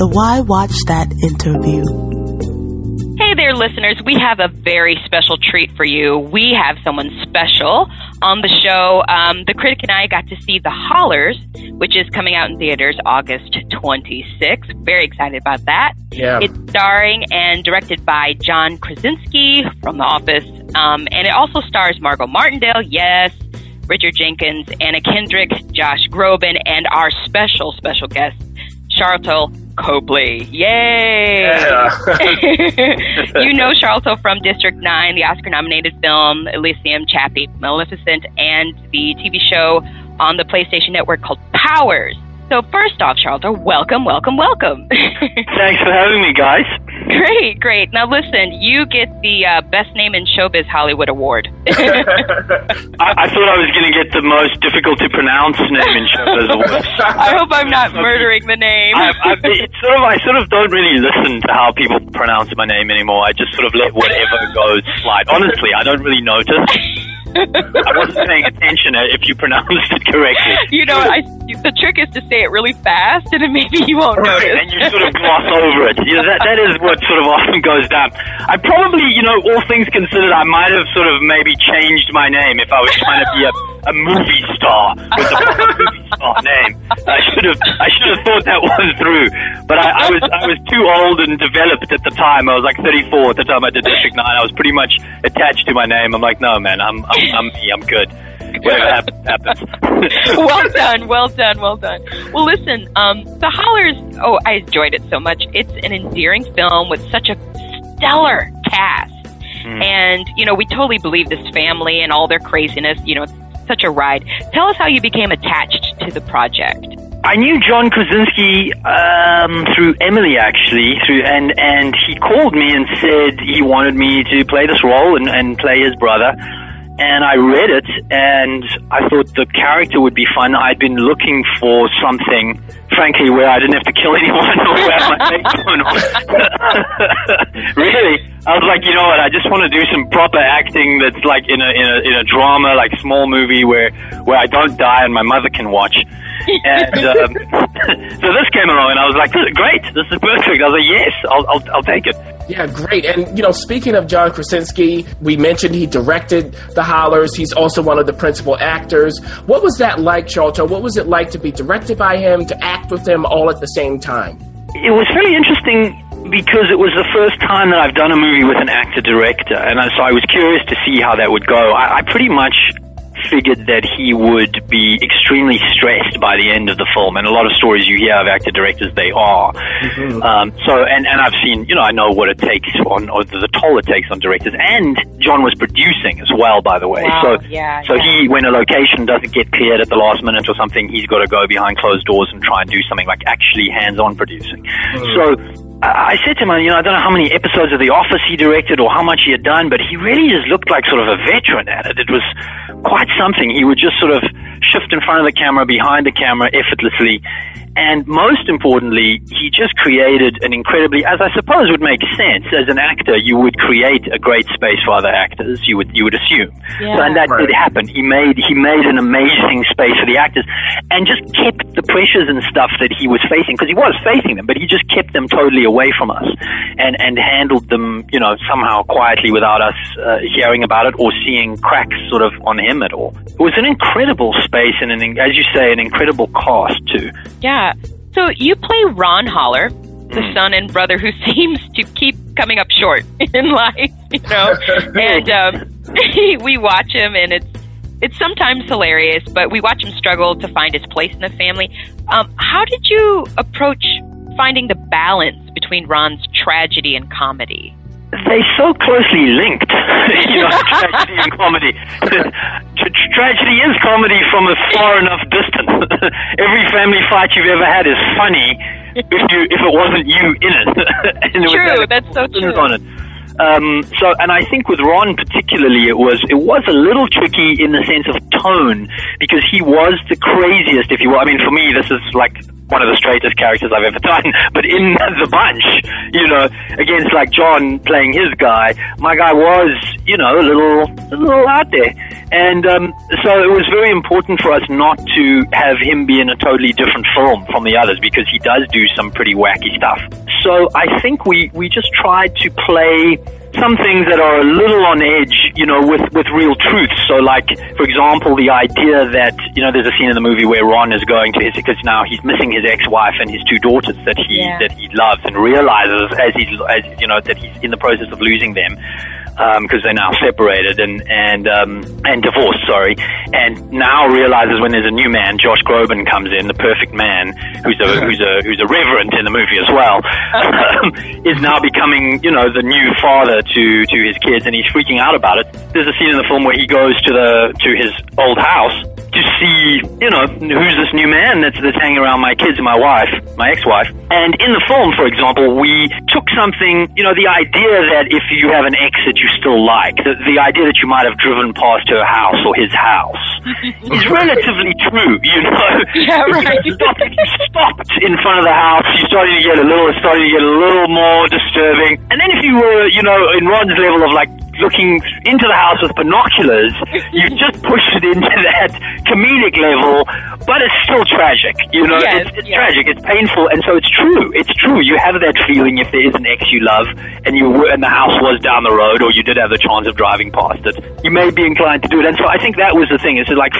the Why Watch That interview. Hey there, listeners. We have a very special treat for you. We have someone special on the show. The critic and I got to see The Hollers, which is coming out in theaters August 26th. Very excited about that. Yeah. It's starring and directed by John Krasinski from The Office. And it also stars Margot Martindale, yes, Richard Jenkins, Anna Kendrick, Josh Groban, and our special guest, Sharlto Copley. Yay! Yeah. You know Sharlto from District 9, the Oscar-nominated film Elysium, Chappie, Maleficent, and the TV show on the PlayStation Network called Powers. So first off, Sharlto, welcome. Thanks for having me, guys. Great. Now listen, you get the Best Name in Showbiz Hollywood Award. I thought I was going to get the most difficult to pronounce name in Showbiz Award. I hope I'm not murdering the name. I sort of don't really listen to how people pronounce my name anymore. I just sort of let whatever goes slide. Honestly, I don't really notice. I wasn't paying attention if you pronounced it correctly. You know, the trick is to say it really fast, and then maybe you won't notice. And you sort of gloss over it. You know, that is what sort of often goes down. I probably, all things considered, I might have sort of maybe changed my name if I was trying to be a movie star with a movie star name. I should have thought that one through. But I was too old and developed at the time. I was like 34 at the time I did District 9. I was pretty much attached to my name. I'm like, no, man, I'm me. I'm good. Whatever happens. Well done. Well, listen, The Hollers, I enjoyed it so much. It's an endearing film with such a stellar cast. And, we totally believe this family and all their craziness. It's such a ride. Tell us how you became attached to the project. I knew John Krasinski through Emily, actually, and he called me and said he wanted me to play this role and play his brother. And I read it, and I thought the character would be fun. I'd been looking for something, frankly, where I didn't have to kill anyone or wear my makeup on. Really, I was like, you know what? I just want to do some proper acting that's like in a drama, like small movie where I don't die and my mother can watch. And so this came along, and I was like, "This is great. This is perfect." I was like, "Yes, I'll take it." Yeah, great. And, speaking of John Krasinski, we mentioned he directed The Hollers. He's also one of the principal actors. What was that like, Sharlto? What was it like to be directed by him, to act with him all at the same time? It was really interesting because it was the first time that I've done a movie with an actor-director, and so I was curious to see how that would go. I pretty much figured that he would be extremely stressed by the end of the film, and a lot of stories you hear of actor directors, they are. And I've seen, I know what it takes or the toll it takes on directors, and John was producing as well, by the way. Wow. He, when a location doesn't get cleared at the last minute or something, he's got to go behind closed doors and try and do something like actually hands-on producing. So I said to him, I don't know how many episodes of The Office he directed or how much he had done, but he really just looked like sort of a veteran at it. It was quite something. He would just sort of shift in front of the camera, behind the camera, effortlessly. And most importantly, he just created an incredibly, as I suppose would make sense, as an actor, you would create a great space for other actors, you would assume. Yeah. And that did happen. He made an amazing space for the actors and just kept the pressures and stuff that he was facing, because he was facing them, but he just kept them totally away from us and handled them, somehow quietly without us hearing about it or seeing cracks sort of on him at all. It was an incredible space and, as you say, an incredible cast too. Yeah. So you play Ron Holler, the son and brother who seems to keep coming up short in life, and we watch him, and it's sometimes hilarious, but we watch him struggle to find his place in the family. How did you approach finding the balance between Ron's tragedy and comedy? They're so closely linked, tragedy and comedy. Tragedy is comedy from a far enough distance. Every family fight you've ever had is funny if it wasn't you in it. True, that's so true. On it. And I think with Ron particularly, it was a little tricky in the sense of tone, because he was the craziest, if you will. I mean, for me, this is like one of the straightest characters I've ever done, but in the bunch, you know, against like John playing his guy, my guy was, you know, a little out there. And so it was very important for us not to have him be in a totally different film from the others, because he does do some pretty wacky stuff. So I think we just tried to play some things that are a little on edge, you know, with real truth. So, like, for example, the idea that, you know, there's a scene in the movie where Ron is going to his, because now he's missing his ex-wife and his two daughters that he loves, and realizes as you know, that he's in the process of losing them, because they're now separated and divorced, sorry, and now realizes when there's a new man, Josh Groban comes in, the perfect man, who's a reverend in the movie as well, is now becoming, you know, the new father to his kids, and he's freaking out about it. There's a scene in the film where he goes to his old house to see, you know, who's this new man that's hanging around my kids and my wife, my ex-wife. And in the film, for example, we took something, you know, the idea that if you have an ex that you still like, the idea that you might have driven past her house or his house is relatively true, you know. Yeah, right. If you stopped in front of the house, you're starting to get a little more disturbing. And then if you were, you know, in Ron's level of like looking into the house with binoculars, you just pushed it into that comedic level, but it's still tragic, you know. Yes, it's tragic, it's painful, and so it's true. You have that feeling if there is an ex you love, and the house was down the road, or you did have the chance of driving past it, you may be inclined to do it. And so I think that was the thing, is to like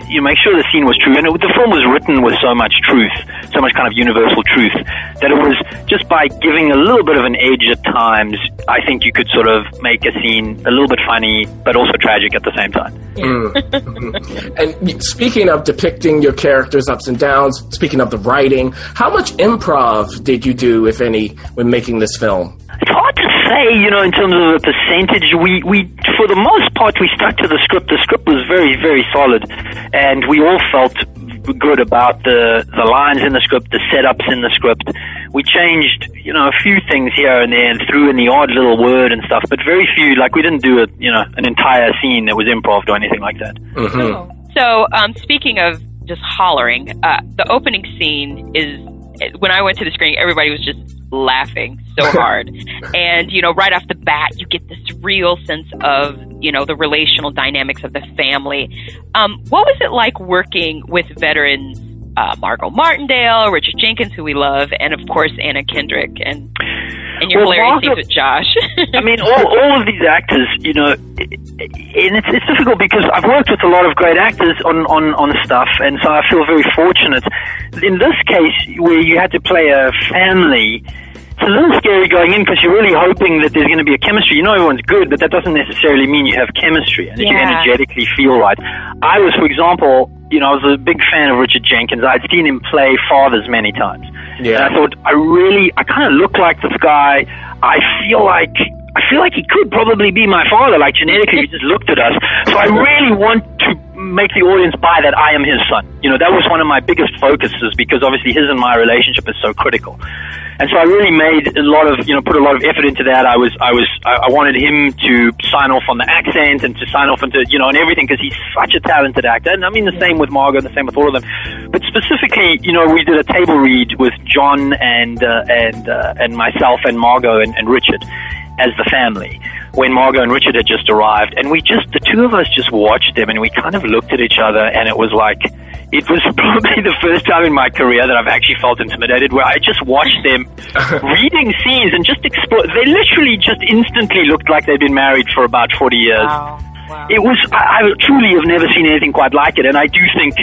you make sure the scene was true, and the film was written with so much truth, so much kind of universal truth, that it was just by giving a little bit of an edge at times, I think you could sort of make a scene a little bit funny, but also tragic at the same time. And speaking of depicting your characters' ups and downs, speaking of the writing, how much improv did you do, if any, when making this film? It's hard to say, you know, in terms of the percentage. We for the most part, we stuck to the script. The script was very, very solid, and we all felt good about the lines in the script, the setups in the script. We changed, you know, a few things here and there and threw in the odd little word and stuff, but very few. Like, we didn't do an entire scene that was improv or anything like that. Mm-hmm. So, speaking of just hollering, the opening scene is, when I went to the screening, everybody was just laughing so hard. And, you know, right off the bat, you get this real sense of, you know, the relational dynamics of the family. What was it like working with veterans, Margot Martindale, Richard Jenkins, who we love, and of course Anna Kendrick, and your hilarious scenes with Josh? I mean, all of these actors, you know, and it's difficult because I've worked with a lot of great actors on stuff, and so I feel very fortunate. In this case, where you had to play a family, it's a little scary going in, because you're really hoping that there's going to be a chemistry. You know, everyone's good, but that doesn't necessarily mean you have chemistry and that you energetically feel right. I was, for example, you know, I was a big fan of Richard Jenkins. I'd seen him play fathers many times. Yeah. And I thought, I kind of look like this guy. I feel like he could probably be my father, like genetically. He just looked at us. So I really want to make the audience buy that I am his son. You know, that was one of my biggest focuses, because obviously his and my relationship is so critical. And so I really made a lot of, you know, put a lot of effort into that. I wanted him to sign off on the accent and to sign off into, you know, and everything, because he's such a talented actor. And I mean, the same with Margot, and the same with all of them. But specifically, you know, we did a table read with John and myself and Margot and Richard as the family, when Margot and Richard had just arrived, and the two of us just watched them, and we kind of looked at each other, and it was like, it was probably the first time in my career that I've actually felt intimidated, where I just watched them reading scenes and just explore. They literally just instantly looked like they'd been married for about 40 years. Wow. It was, I truly have never seen anything quite like it, and I do think,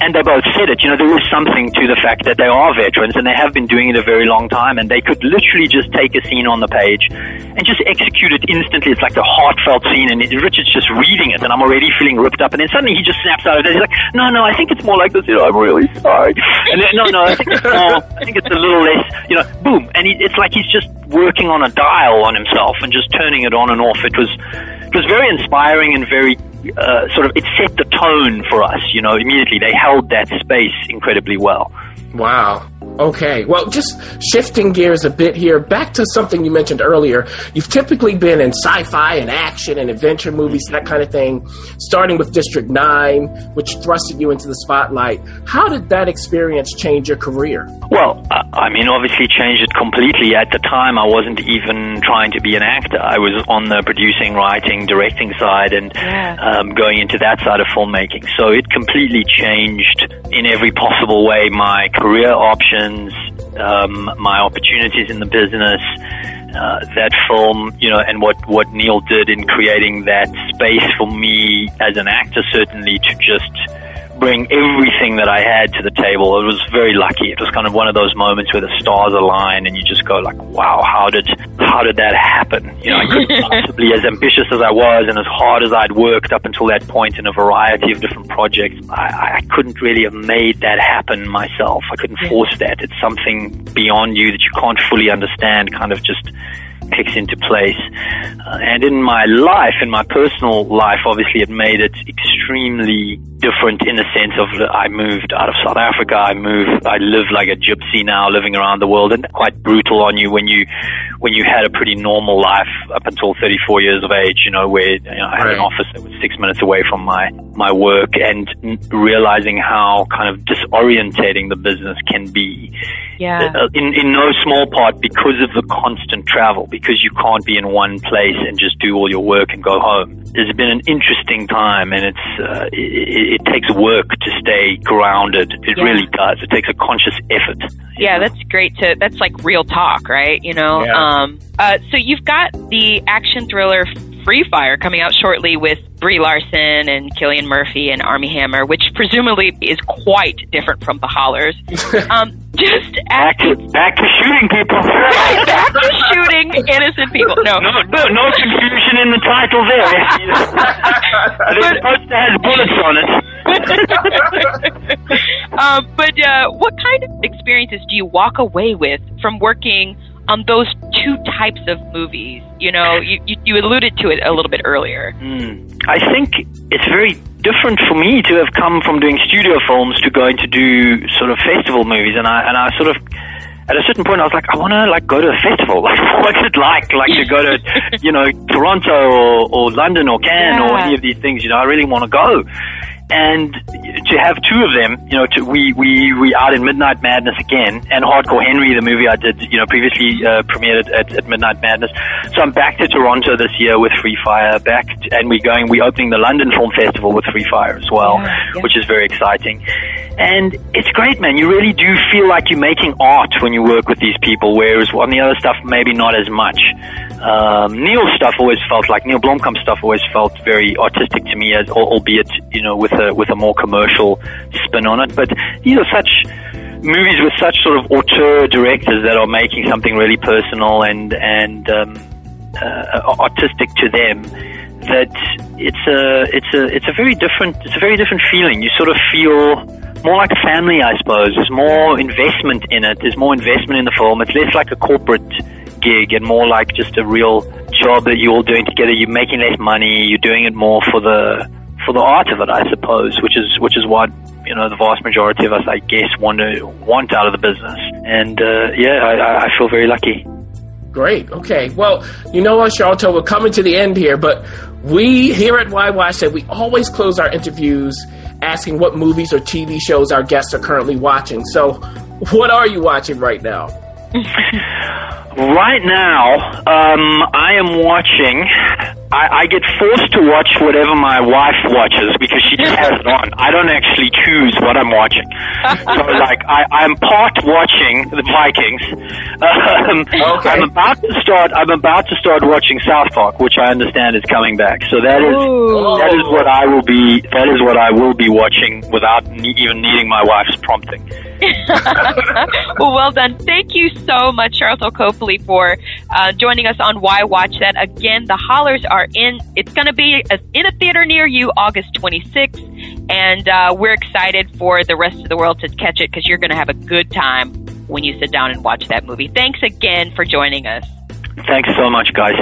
and they both said it, you know, there is something to the fact that they are veterans, and they have been doing it a very long time, and they could literally just take a scene on the page and just execute it instantly. It's like a heartfelt scene, and Richard's just reading it, and I'm already feeling ripped up, and then suddenly he just snaps out of it. He's like, no, I think it's more like this, you know, I'm really sorry. And then, no, I think it's a little less, you know, boom, and it's like he's just working on a dial on himself and just turning it on and off. It was very inspiring and very it set the tone for us, you know, immediately. They held that space incredibly well. Wow. Okay, well, just shifting gears a bit here, back to something you mentioned earlier. You've typically been in sci-fi and action and adventure movies, that kind of thing, starting with District 9, which thrusted you into the spotlight. How did that experience change your career? Well, I mean, obviously changed it completely. At the time, I wasn't even trying to be an actor. I was on the producing, writing, directing side and going into that side of filmmaking. So it completely changed in every possible way my career options, my opportunities in the business, that film, and what Neil did in creating that space for me as an actor, certainly to just bring everything that I had to the table. It was very lucky. It was kind of one of those moments where the stars align and you just go like, wow, how did that happen? I couldn't possibly, as ambitious as I was and as hard as I'd worked up until that point in a variety of different projects, I couldn't really have made that happen myself. I couldn't force that. It's something beyond you that you can't fully understand, kind of just clicks into place. And in my life, in my personal life, obviously it made it extremely different in the sense of I moved out of South Africa. I live like a gypsy now, living around the world, and quite brutal on you when you had a pretty normal life up until 34 years of age, where I had an office that was 6 minutes away from my work, and realizing how kind of disorientating the business can be. Yeah. In no small part because of the constant travel, because you can't be in one place and just do all your work and go home. It's been an interesting time, and it takes work to stay grounded. It really does. It takes a conscious effort. Yeah, that's great. That's like real talk, right? So you've got the action thriller Free Fire coming out shortly with Brie Larson and Cillian Murphy and Armie Hammer, which presumably is quite different from The Hollers. Back to shooting people. Right, back to shooting innocent people. No confusion in the title there. The poster has bullets on it. But what kind of experiences do you walk away with from working on those two types of movies? You alluded to it a little bit earlier. I think it's very different for me to have come from doing studio films to going to do sort of festival movies, and I sort of, at a certain point I was like, I want to go to a festival. Like, what's it like to go to Toronto or London or Cannes or any of these things? I really want to go. And to have two of them, we out in Midnight Madness again, and Hardcore Henry, the movie I did, previously premiered at Midnight Madness. So I'm back to Toronto this year with Free Fire, and we're opening the London Film Festival with Free Fire as well, which is very exciting. And it's great, man. You really do feel like you're making art when you work with these people, whereas on the other stuff, maybe not as much. Neil Blomkamp's stuff always felt very artistic to me, albeit, with a more commercial spin on it. But these are such movies with such sort of auteur directors that are making something really personal and artistic to them, that it's a very different feeling. You sort of feel more like a family, I suppose. There's more investment in it. There's more investment in the film. It's less like a corporate gig and more like just a real job that you're all doing together. You're making less money. You're doing it more for the art of it, I suppose, which is what the vast majority of us, I guess, want out of the business. And I feel very lucky. Great. Okay. Well, you know what, Sharlto, we're coming to the end here, but we here at YY said we always close our interviews asking what movies or TV shows our guests are currently watching. So, what are you watching right now? Right now, I am watching. I get forced to watch whatever my wife watches because she just has it on. I don't actually choose what I'm watching. So, I'm part watching the Vikings. Okay. I'm about to start watching South Park, which I understand is coming back. So that is what I will be watching without even needing my wife's prompting. Well done. Thank you so much, Sharlto Copley, for joining us on Why Watch That. Again, The Hollers are it's going to be in a theater near you August 26th, and we're excited for the rest of the world to catch it because you're going to have a good time when you sit down and watch that movie. Thanks again for joining us. Thanks so much, guys.